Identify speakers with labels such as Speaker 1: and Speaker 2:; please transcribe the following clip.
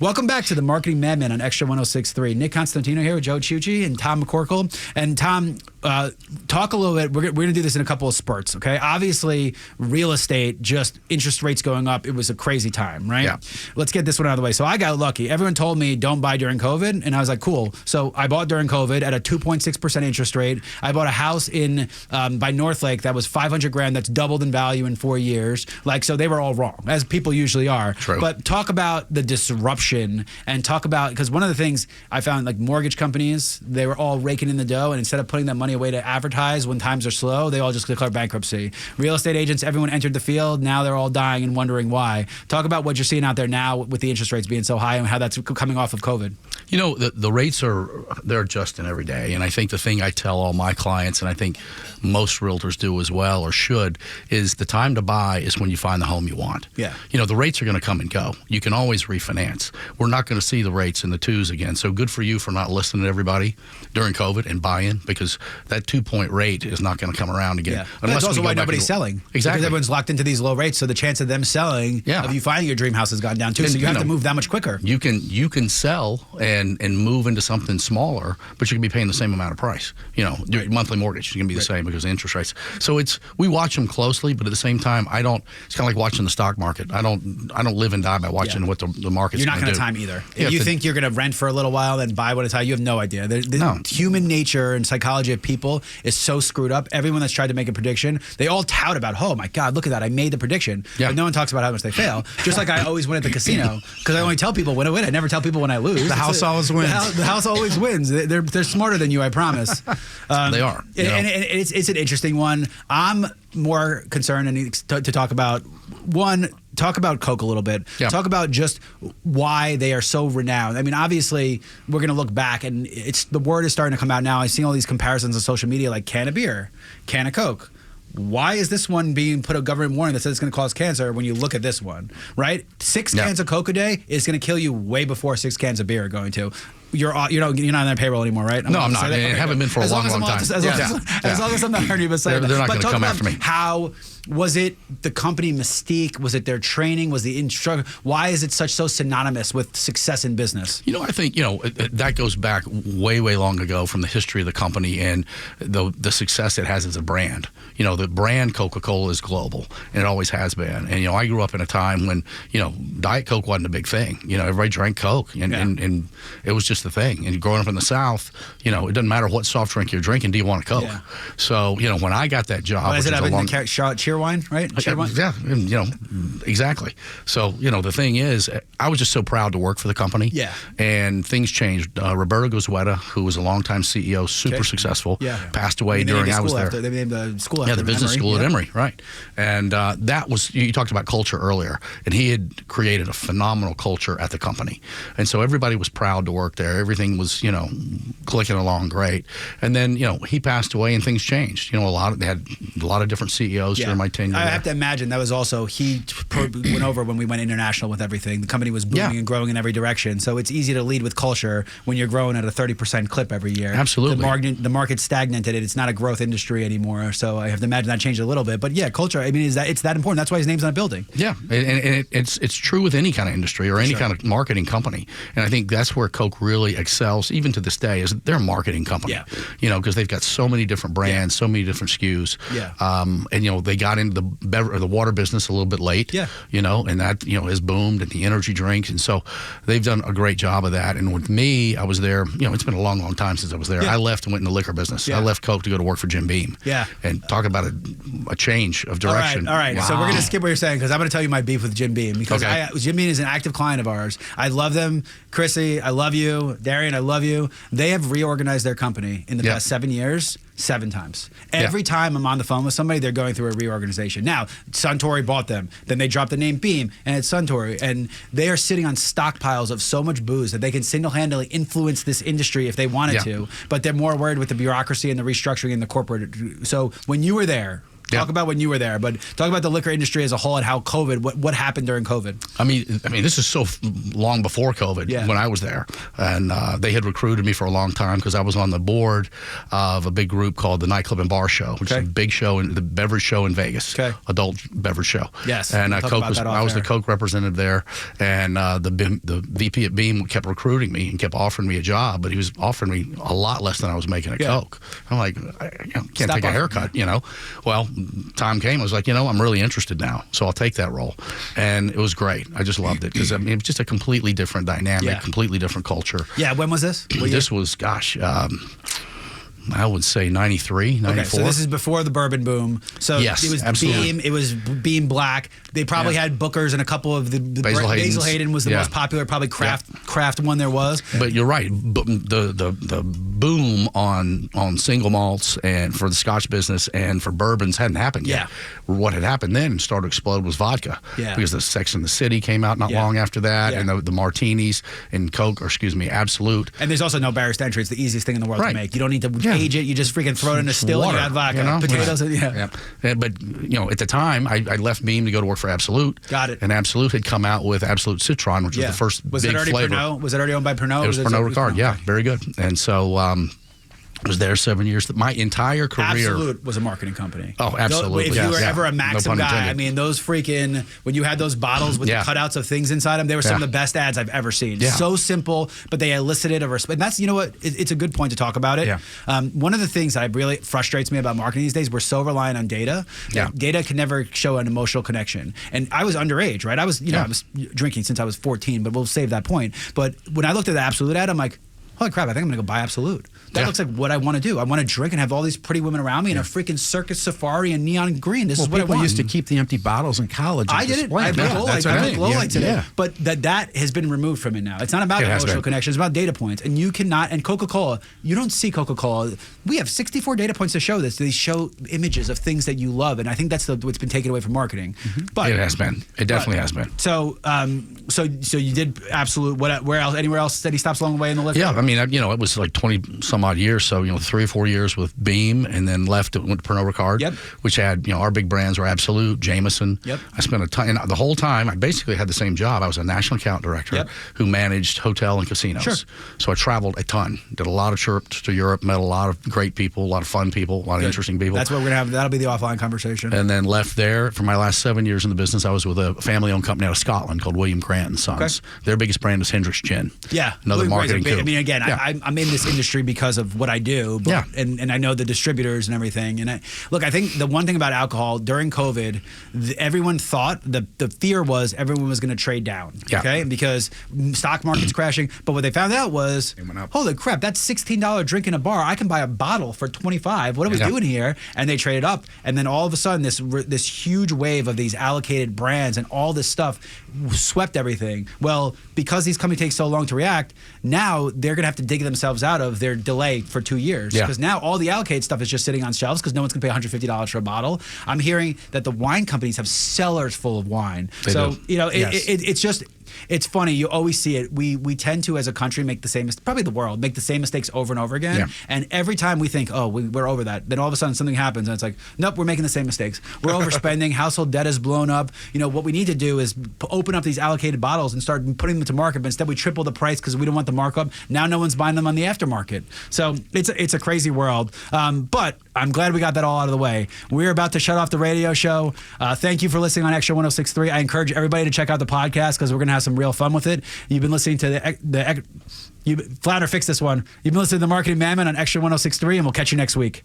Speaker 1: Welcome back to the Marketing MadMen on Extra 106.3. Nick Constantino here with Joe Ciucci and Tom McCorkle. And Tom, talk a little bit. We're going to do this in a couple of spurts, okay? Obviously, real estate, just interest rates going up. It was a crazy time, right?
Speaker 2: Yeah.
Speaker 1: Let's get this one out of the way. So I got lucky. Everyone told me don't buy during COVID, and I was like, cool. So I bought during COVID at a 2.6% interest rate. I bought a house in by Northlake that was $500,000. That's doubled in value in 4 years. Like, so they were all wrong, as people usually are.
Speaker 2: True.
Speaker 1: But talk about the disruption and talk about, because one of the things I found, like mortgage companies, they were all raking in the dough, and instead of putting that money away to advertise when times are slow, they all just declare bankruptcy. Real estate agents, everyone entered the field. Now they're all dying and wondering why. Talk about what you're seeing out there now with the interest rates being so high and how that's coming off of COVID.
Speaker 2: You know, the rates they're adjusting every day. And I think the thing I tell all my clients, and I think most realtors do as well, or should, is the time to buy is when you find the home you want.
Speaker 1: Yeah.
Speaker 2: You know, the rates are going to come and go. You can always refinance. We're not going to see the rates in the twos again. So good for you for not listening to everybody during COVID and buying, because that 2-point rate is not going to come around again.
Speaker 1: Yeah. That's also why nobody's selling.
Speaker 2: Exactly.
Speaker 1: Because everyone's locked into these low rates, so the chance of them selling, of you finding your dream house has gone down too.
Speaker 2: And,
Speaker 1: so you have to move that much quicker.
Speaker 2: You can sell and move into something smaller, but you can be paying the same amount of price. You know, your monthly mortgage is going to be the same because of interest rates. So we watch them closely, but at the same time, it's kind of like watching the stock market. I don't live and die by watching what the market's
Speaker 1: You're not
Speaker 2: going to
Speaker 1: time either.
Speaker 2: Yeah,
Speaker 1: if you think you're going to rent for a little while, then buy what it's high, you have no idea.
Speaker 2: No.
Speaker 1: Human nature and psychology of people is so screwed up. Everyone that's tried to make a prediction, they all tout about, oh my God, look at that, I made the prediction.
Speaker 2: Yeah.
Speaker 1: But no one talks about how much they fail. Just like I always win at the casino, because I only tell people when I win. I never tell people when I lose.
Speaker 3: The house always wins.
Speaker 1: The house always wins. They're smarter than you, I promise.
Speaker 2: They are.
Speaker 1: And it's an interesting one. I'm more concerned to talk about, talk about Coke a little bit.
Speaker 2: Yeah.
Speaker 1: Talk about just why they are so renowned. I mean, obviously, we're going to look back, and the word is starting to come out now. I'm seeing all these comparisons on social media, like can of beer, can of Coke. Why is this one being put a government warning that says it's going to cause cancer when you look at this one, right? 6 cans of Coke a day is going to kill you way before 6 cans of beer are going to. You're not on their payroll anymore, right?
Speaker 2: No, I'm not. I haven't been for a long time.
Speaker 1: As long as I'm not hearing you say that.
Speaker 2: They're not going to come after me.
Speaker 1: How was it the company mystique? Was it their training? Was the instructor? Why is it so synonymous with success in business?
Speaker 2: You know, I think, that goes back way, way long ago from the history of the company and the success it has as a brand. You know, the brand Coca-Cola is global, and it always has been. And, I grew up in a time when, Diet Coke wasn't a big thing. Everybody drank Coke, and it was just the thing. And growing up in the South, it doesn't matter what soft drink you're drinking. Do you want a Coke? Yeah. So, when I got that job,
Speaker 1: is it cheer wine, right? Cheer wine?
Speaker 2: Yeah, exactly. So, the thing is, I was just so proud to work for the company.
Speaker 1: Yeah.
Speaker 2: And things changed. Roberto Gozueta, who was a longtime CEO, super successful, passed away during I was there.
Speaker 1: They named the school after
Speaker 2: the business school at Emory, right. And that was, you talked about culture earlier, and he had created a phenomenal culture at the company. And so everybody was proud to work there. Everything was, clicking along great. And then, he passed away and things changed. They had a lot of different CEOs during my tenure.
Speaker 1: I have to imagine that was also, he went over when we went international with everything. The company was booming and growing in every direction. So it's easy to lead with culture when you're growing at a 30% clip every year.
Speaker 2: Absolutely.
Speaker 1: The market's stagnated. It's not a growth industry anymore. So I have to imagine that changed a little bit. But yeah, culture, I mean, it's that important. That's why his name's on a building.
Speaker 2: Yeah, and it's true with any kind of industry or any kind of marketing company. And I think that's where Coke really excels, even to this day, is they're a marketing company.
Speaker 1: Yeah.
Speaker 2: Because they've got so many different brands, so many different SKUs.
Speaker 1: Yeah.
Speaker 2: And they got into the water business a little bit late.
Speaker 1: Yeah.
Speaker 2: And that has boomed, and the energy drinks, and so they've done a great job of that. And with me, I was there. It's been a long, long time since I was there.
Speaker 1: Yeah.
Speaker 2: I left and went in the liquor business.
Speaker 1: Yeah.
Speaker 2: I left Coke to go to work for Jim Beam.
Speaker 1: Yeah.
Speaker 2: And talk about a change of direction.
Speaker 1: All right. Wow. So we're going to skip what you're saying, because I'm going to tell you my beef with Jim Beam, because Jim Beam is an active client of ours. I love them. Chrissy, I love you. Darian, I love you. They have reorganized their company in the past 7 years. 7 times. Every time I'm on the phone with somebody, they're going through a reorganization. Now, Suntory bought them. Then they dropped the name Beam, and it's Suntory. And they are sitting on stockpiles of so much booze that they can single-handedly influence this industry if they wanted to. But they're more worried with the bureaucracy and the restructuring and the corporate. So when you were there, Talk about when you were there, but talk about the liquor industry as a whole and how COVID, what happened during COVID.
Speaker 2: I mean, this is so long before COVID when I was there. And they had recruited me for a long time because I was on the board of a big group called the Nightclub and Bar Show, which is a big show, the beverage show in Vegas, adult beverage show.
Speaker 1: Yes.
Speaker 2: And I was the Coke representative there. And the VP at Beam kept recruiting me and kept offering me a job, but he was offering me a lot less than I was making at Coke. I'm like, I can't take a haircut, Well, time came. I was like, I'm really interested now, so I'll take that role. And it was great. I just loved it because it was just a completely different dynamic, completely different culture.
Speaker 1: Yeah. When was this?
Speaker 2: This was, I would say 93, 94.
Speaker 1: Okay, so this is before the bourbon boom. So
Speaker 2: yes,
Speaker 1: it was
Speaker 2: absolutely.
Speaker 1: Beam. It was Beam Black. They probably had Booker's and a couple of the Basil Hayden was the most popular, probably craft one there was.
Speaker 2: But you're right. The boom on single malts and for the Scotch business and for bourbons hadn't happened yet. What had happened then and started to explode was vodka. Because the Sex and the City came out not long after that, and the martinis and Coke, Absolute.
Speaker 1: And there's also no barriers to entry. It's the easiest thing in the world to make. You don't need to age it. You just freaking throw it in a still and you add vodka, potatoes.
Speaker 2: But at the time, I left Beam to go to work for Absolute.
Speaker 1: Got it.
Speaker 2: And Absolute had come out with Absolute Citron, which was the first big flavor.
Speaker 1: Pernod? Was it already owned by Pernod?
Speaker 2: It was Pernod Ricard. Yeah, very good. And so I was there 7 years. My entire career.
Speaker 1: Absolute was a marketing company.
Speaker 2: Oh, absolutely.
Speaker 1: If you were ever a Maxim guy, I mean, those freaking, when you had those bottles with the cutouts of things inside them, they were some of the best ads I've ever seen. So simple, but they elicited a respect. And that's, it's a good point to talk about it. One of the things that really frustrates me about marketing these days, we're so reliant on data. Data can never show an emotional connection. And I was underage, right? I was, I was drinking since I was 14, but we'll save that point. But when I looked at the Absolute ad, I'm like, holy crap, I think I'm going to go buy Absolute. That looks like what I want to do. I want to drink and have all these pretty women around me in a freaking circus safari and neon green. This is what I want.
Speaker 3: People used to keep the empty bottles in college.
Speaker 1: I did it. I have glow lights in it. But that has been removed from it now. It's not about emotional connection. It's about data points. And you cannot, and Coca-Cola, you don't see Coca-Cola. We have 64 data points to show this. They show images of things that you love. And I think that's what's been taken away from marketing. But
Speaker 2: it has been. It definitely has been.
Speaker 1: So so you did Absolute. Where else? Anywhere else? Steady stops along the way in the liquor?
Speaker 2: Yeah, I mean, it was like 20 some odd years. So 3 or 4 years with Beam, and then went to Pernod Ricard, which had our big brands were Absolute, Jameson. I spent a ton, and the whole time I basically had the same job. I was a national account director who managed hotel and casinos. So I traveled a ton, did a lot of trips to Europe, met a lot of great people, a lot of fun people, a lot of interesting people.
Speaker 1: That's what we're gonna have. That'll be the offline conversation.
Speaker 2: And then left there for my last 7 years in the business. I was with a family-owned company out of Scotland called William Grant and Sons. Their biggest brand is Hendrick's Gin. Another marketing coup.
Speaker 1: I mean, again, I'm in this industry because of what I do. And I know the distributors and everything. And I think the one thing about alcohol during COVID, everyone thought the fear was everyone was going to trade down. Because stock market's crashing. But what they found out was, holy crap, that's $16 drink in a bar. I can buy a bottle for $25. What are we doing here? And they traded up. And then all of a sudden, this huge wave of these allocated brands and all this stuff swept everything. Well, because these companies take so long to react, now they're going to have to dig themselves out of their delay for 2 years. Because now all the allocated stuff is just sitting on shelves because no one's going to pay $150 for a bottle. I'm hearing that the wine companies have cellars full of wine. It's just... It's funny. You always see it. We tend to, as a country, make the same, probably the world, make the same mistakes over and over again. And every time we think, we're over that, then all of a sudden something happens and it's like, nope, we're making the same mistakes. We're overspending. Household debt is blown up. What we need to do is open up these allocated bottles and start putting them to market. But instead, we triple the price because we don't want the markup. Now no one's buying them on the aftermarket. So it's a crazy world. But I'm glad we got that all out of the way. We're about to shut off the radio show. Thank you for listening on Extra 106.3. I encourage everybody to check out the podcast because we're going to have some real fun with it. You've been listening to Flounder, fix this one. You've been listening to the Marketing MadMen on Extra 106.3, and we'll catch you next week.